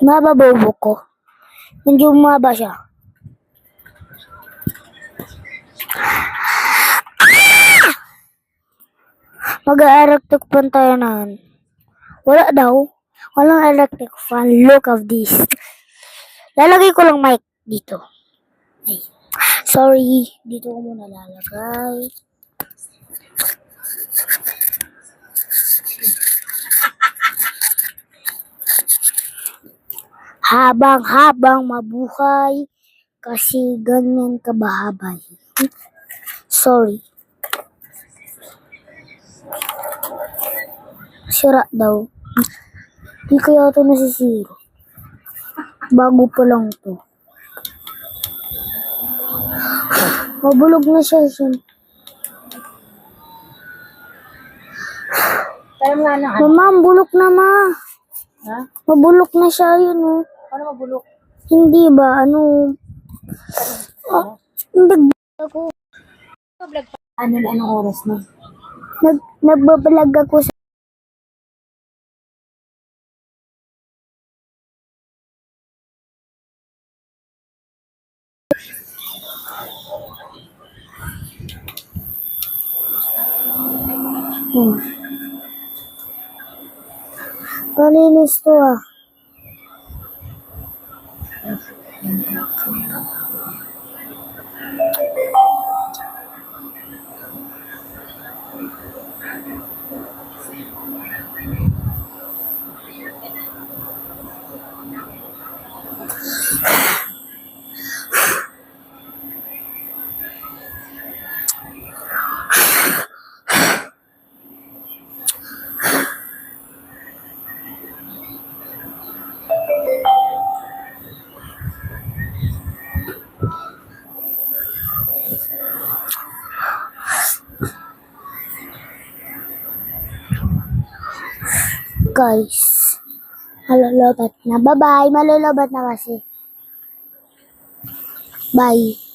Mahaba bobo ko. Medyo mahaba siya. Mag-electric fan tayo na. Wala daw. Walang electric fan. Look of this. Lalagay ko lang mic dito. Ay. Sorry. Dito ko muna lalagay. Habang mabuhay. Kasi ganyan kabahabay. Sorry. Sira daw. Di kaya ito nasisira. Bago pa lang to. Mabulog na siya. Mama, bulok na ma. Ha? Mabulok na siya yun oh. Paano mabulok? Hindi ba? Hindi ako. Anong oras na? Nagbabalag ako sa Palinis to ah. Guys, malulubat na. Bye-bye. Malulubat na kasi. Bye.